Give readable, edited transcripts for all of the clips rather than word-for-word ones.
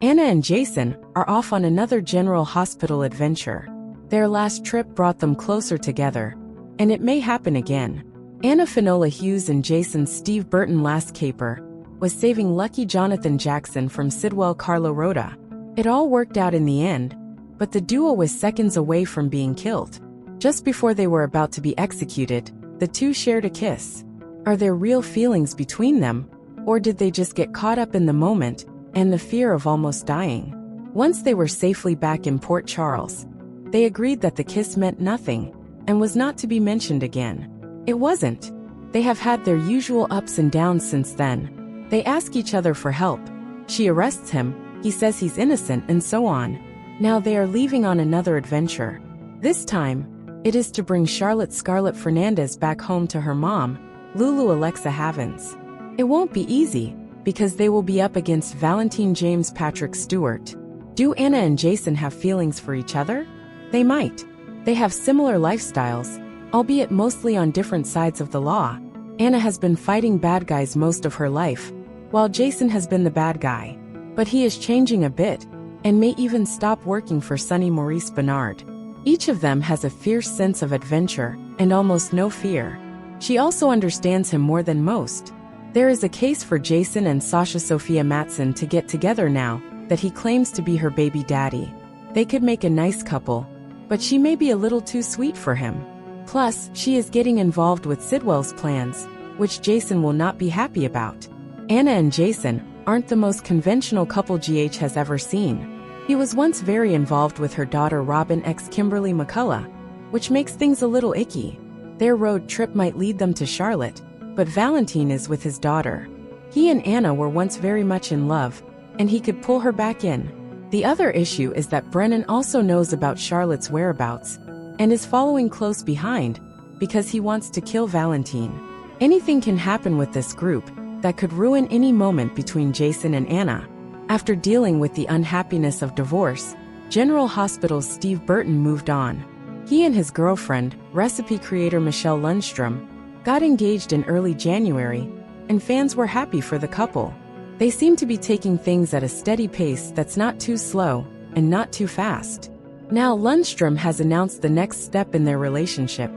Anna and Jason are off on another General Hospital adventure. Their last trip brought them closer together, and it may happen again. Anna Finola Hughes and Jason's Steve Burton last caper was saving lucky Jonathan Jackson from Sidwell Carlo Rhoda. It all worked out in the end, but the duo was seconds away from being killed. Just before they were about to be executed, the two shared a kiss. Are there real feelings between them, or did they just get caught up in the moment and the fear of almost dying? Once they were safely back in Port Charles, they agreed that the kiss meant nothing and was not to be mentioned again. It wasn't. They have had their usual ups and downs since then. They ask each other for help. She arrests him, he says he's innocent, and so on. Now they are leaving on another adventure. This time, it is to bring Charlotte Scarlett Fernandez back home to her mom, Lulu Alexa Havens. It won't be easy, because they will be up against Valentine James Patrick Stewart. Do Anna and Jason have feelings for each other? They might. They have similar lifestyles, albeit mostly on different sides of the law. Anna has been fighting bad guys most of her life, while Jason has been the bad guy. But he is changing a bit, and may even stop working for Sonny Maurice Bernard. Each of them has a fierce sense of adventure, and almost no fear. She also understands him more than most. There is a case for Jason and Sasha Sophia Matson to get together now that he claims to be her baby daddy. They could make a nice couple, but she may be a little too sweet for him. Plus, she is getting involved with Sidwell's plans, which Jason will not be happy about. Anna and Jason aren't the most conventional couple GH has ever seen. He was once very involved with her daughter Robin x Kimberly McCullough, which makes things a little icky. Their road trip might lead them to Charlotte, but Valentine is with his daughter. He and Anna were once very much in love, and he could pull her back in. The other issue is that Brennan also knows about Charlotte's whereabouts, and is following close behind, because he wants to kill Valentine. Anything can happen with this group that could ruin any moment between Jason and Anna. After dealing with the unhappiness of divorce, General Hospital's Steve Burton moved on. He and his girlfriend, recipe creator Michelle Lundstrom, got engaged in early January, and fans were happy for the couple. They seem to be taking things at a steady pace that's not too slow and not too fast. Now Lundstrom has announced the next step in their relationship.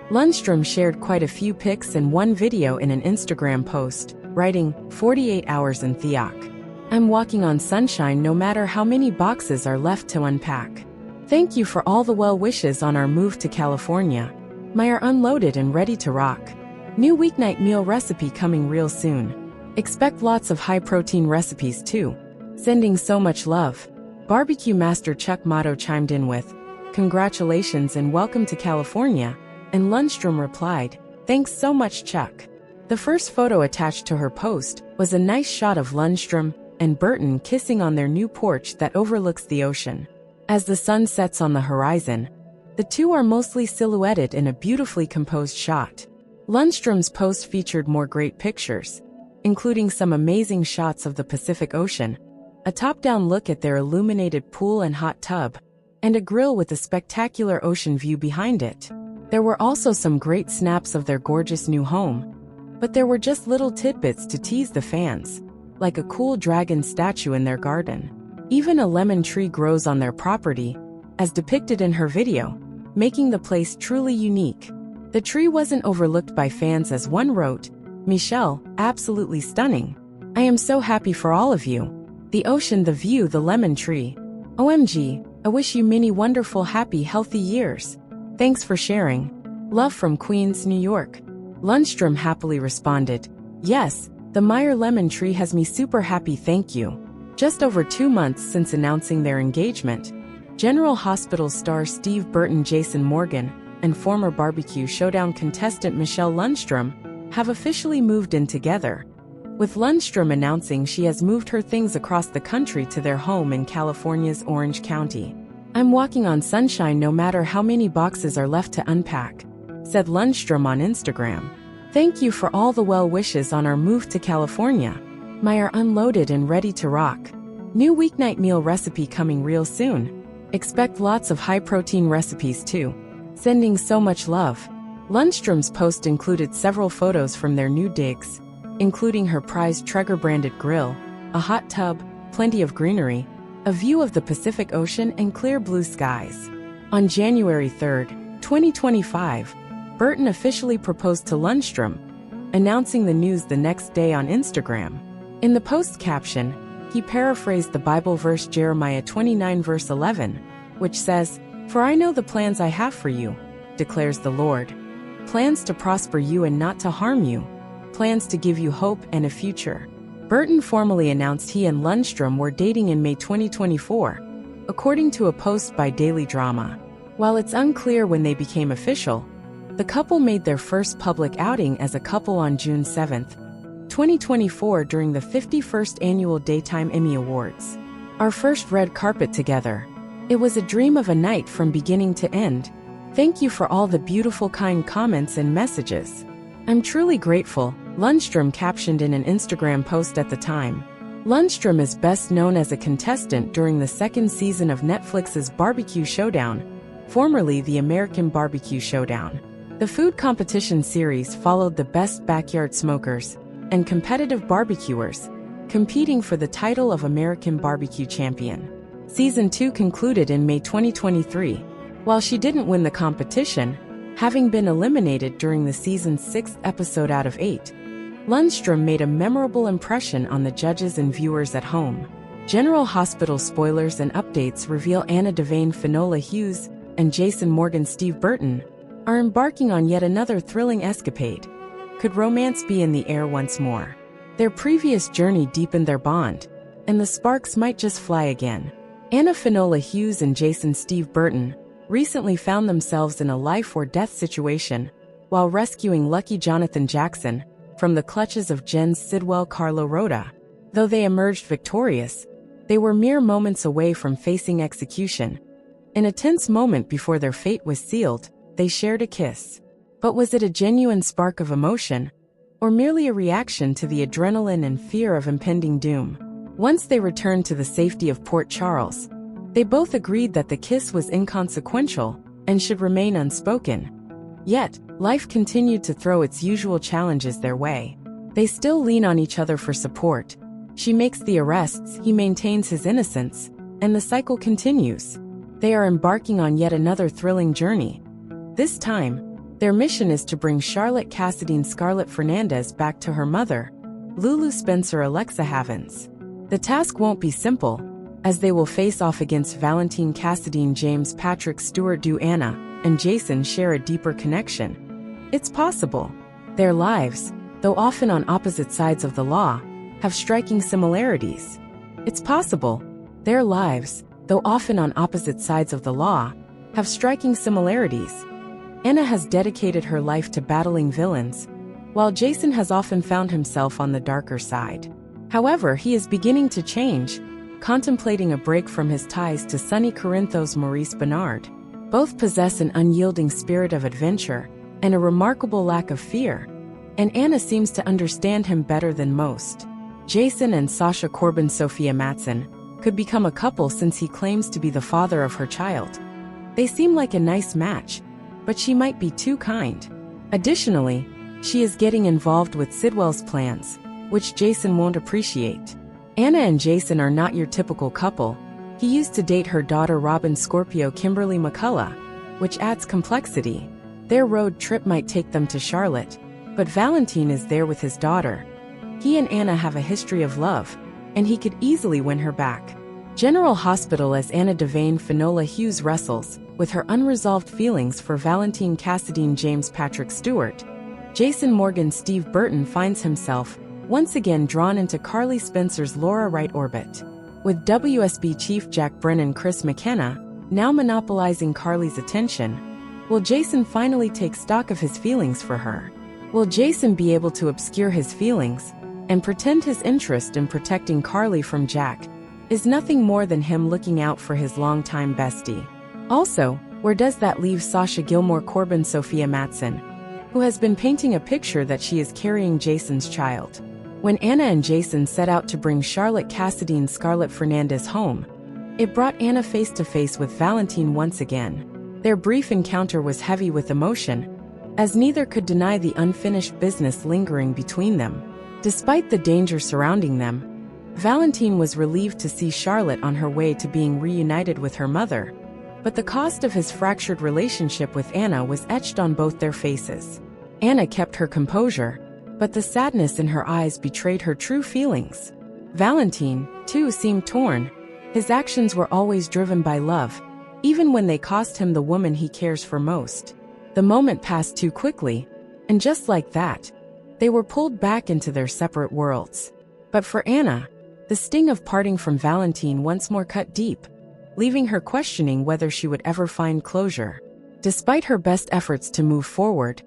Lundstrom shared quite a few pics and one video in an Instagram post, writing, 48 hours in Theok. I'm walking on sunshine no matter how many boxes are left to unpack. Thank you for all the well wishes on our move to California. My are unloaded and ready to rock. New weeknight meal recipe coming real soon. Expect lots of high-protein recipes too. Sending so much love. Barbecue master Chuck Motto chimed in with, congratulations and welcome to California, and Lundstrom replied, thanks so much Chuck. The first photo attached to her post was a nice shot of Lundstrom and Burton kissing on their new porch that overlooks the ocean. As the sun sets on the horizon, the two are mostly silhouetted in a beautifully composed shot. Lundstrom's post featured more great pictures, including some amazing shots of the Pacific Ocean, a top-down look at their illuminated pool and hot tub, and a grill with a spectacular ocean view behind it. There were also some great snaps of their gorgeous new home, but there were just little tidbits to tease the fans, like a cool dragon statue in their garden. Even a lemon tree grows on their property, as depicted in her video, making the place truly unique. The tree wasn't overlooked by fans as one wrote, Michelle, absolutely stunning. I am so happy for all of you. The ocean, the view, the lemon tree. OMG, I wish you many wonderful, happy, healthy years. Thanks for sharing. Love from Queens, New York. Lundstrom happily responded, yes, the Meyer lemon tree has me super happy, thank you. Just over 2 months since announcing their engagement, General Hospital star Steve Burton, Jason Morgan, and former Barbecue Showdown contestant Michelle Lundstrom have officially moved in together, with Lundstrom announcing she has moved her things across the country to their home in California's Orange County. I'm walking on sunshine no matter how many boxes are left to unpack, said Lundstrom on Instagram. Thank you for all the well wishes on our move to California. My are unloaded and ready to rock. New weeknight meal recipe coming real soon. Expect lots of high-protein recipes too. Sending so much love. Lundstrom's post included several photos from their new digs, including her prized Traeger-branded grill, a hot tub, plenty of greenery, a view of the Pacific Ocean and clear blue skies. On January 3, 2025, Burton officially proposed to Lundstrom, announcing the news the next day on Instagram. In the post caption, he paraphrased the Bible verse Jeremiah 29 verse 11, which says, "For I know the plans I have for you, declares the Lord. Plans to prosper you and not to harm you, plans to give you hope and a future." Burton formally announced he and Lundstrom were dating in May 2024, according to a post by Daily Drama. While it's unclear when they became official, the couple made their first public outing as a couple on June 7, 2024 during the 51st Annual Daytime Emmy Awards. "Our first red carpet together. It was a dream of a night from beginning to end. Thank you for all the beautiful kind comments and messages. I'm truly grateful," Lundstrom captioned in an Instagram post at the time. Lundstrom is best known as a contestant during the second season of Netflix's Barbecue Showdown, formerly the American Barbecue Showdown. The food competition series followed the best backyard smokers and competitive barbecuers, competing for the title of American Barbecue Champion. Season 2 concluded in May 2023. While she didn't win the competition, having been eliminated during the season's 6th episode out of 8, Lundstrom made a memorable impression on the judges and viewers at home. General Hospital spoilers and updates reveal Anna Devane Finola Hughes and Jason Morgan Steve Burton are embarking on yet another thrilling escapade. Could romance be in the air once more? Their previous journey deepened their bond, and the sparks might just fly again. Anna Finola Hughes and Jason Steve Burton recently found themselves in a life-or-death situation while rescuing Lucky Jonathan Jackson from the clutches of Jen Sidwell Carlo Rhoda. Though they emerged victorious, they were mere moments away from facing execution. In a tense moment before their fate was sealed, they shared a kiss. But was it a genuine spark of emotion, or merely a reaction to the adrenaline and fear of impending doom? Once they returned to the safety of Port Charles, they both agreed that the kiss was inconsequential and should remain unspoken. Yet, life continued to throw its usual challenges their way. They still lean on each other for support. She makes the arrests, he maintains his innocence, and the cycle continues. They are embarking on yet another thrilling journey. This time, their mission is to bring Charlotte Cassadine Scarlett Fernandez back to her mother, Lulu Spencer Alexa Havens. The task won't be simple, as they will face off against Valentine Cassadine James Patrick Stewart. Do Anna and Jason share a deeper connection? It's possible. Their lives, though often on opposite sides of the law, have striking similarities. It's possible. Their lives, though often on opposite sides of the law, have striking similarities. Anna has dedicated her life to battling villains, while Jason has often found himself on the darker side. However, he is beginning to change, contemplating a break from his ties to sunny Corinthos Maurice Bernard. Both possess an unyielding spirit of adventure and a remarkable lack of fear, and Anna seems to understand him better than most. Jason and Sasha Corbin Sophia Matson could become a couple since he claims to be the father of her child. They seem like a nice match, but she might be too kind. Additionally, she is getting involved with Sidwell's plans, which Jason won't appreciate. Anna and Jason are not your typical couple. He used to date her daughter Robin Scorpio Kimberly McCullough, which adds complexity. Their road trip might take them to Charlotte, but Valentine is there with his daughter. He and Anna have a history of love, and he could easily win her back. General Hospital as Anna Devane Finola Hughes wrestles with her unresolved feelings for Valentine Cassadine James Patrick Stewart, Jason Morgan Steve Burton finds himself once again drawn into Carly Spencer's Laura Wright orbit. With WSB Chief Jack Brennan Chris McKenna now monopolizing Carly's attention, will Jason finally take stock of his feelings for her? Will Jason be able to obscure his feelings and pretend his interest in protecting Carly from Jack is nothing more than him looking out for his longtime bestie? Also, where does that leave Sasha Gilmore Corbin Sophia Matson, who has been painting a picture that she is carrying Jason's child? When Anna and Jason set out to bring Charlotte Cassadine Scarlett Fernandez home, it brought Anna face to face with Valentine once again. Their brief encounter was heavy with emotion, as neither could deny the unfinished business lingering between them. Despite the danger surrounding them, Valentine was relieved to see Charlotte on her way to being reunited with her mother, but the cost of his fractured relationship with Anna was etched on both their faces. Anna kept her composure, but the sadness in her eyes betrayed her true feelings. Valentine, too, seemed torn. His actions were always driven by love, even when they cost him the woman he cares for most. The moment passed too quickly, and just like that, they were pulled back into their separate worlds. But for Anna, the sting of parting from Valentine once more cut deep, leaving her questioning whether she would ever find closure. Despite her best efforts to move forward,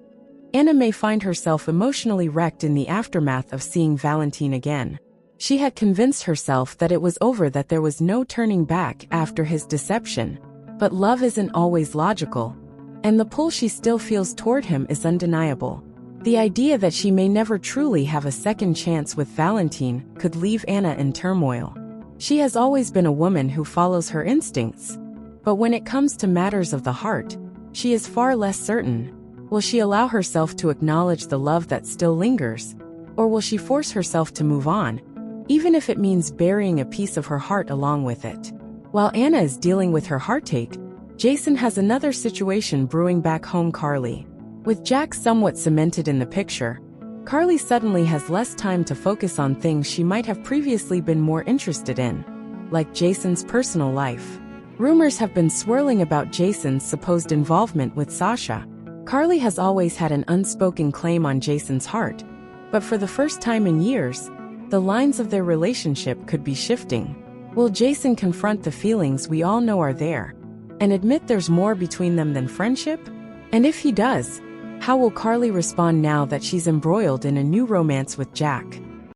Anna may find herself emotionally wrecked in the aftermath of seeing Valentine again. She had convinced herself that it was over, that there was no turning back after his deception. But love isn't always logical, and the pull she still feels toward him is undeniable. The idea that she may never truly have a second chance with Valentine could leave Anna in turmoil. She has always been a woman who follows her instincts, but when it comes to matters of the heart, she is far less certain. Will she allow herself to acknowledge the love that still lingers, or will she force herself to move on, even if it means burying a piece of her heart along with it? While Anna is dealing with her heartache, Jason has another situation brewing back home. Carly. With Jack somewhat cemented in the picture, Carly suddenly has less time to focus on things she might have previously been more interested in, like Jason's personal life. Rumors have been swirling about Jason's supposed involvement with Sasha. Carly has always had an unspoken claim on Jason's heart, but for the first time in years, the lines of their relationship could be shifting. Will Jason confront the feelings we all know are there, and admit there's more between them than friendship? And if he does, how will Carly respond now that she's embroiled in a new romance with Jack?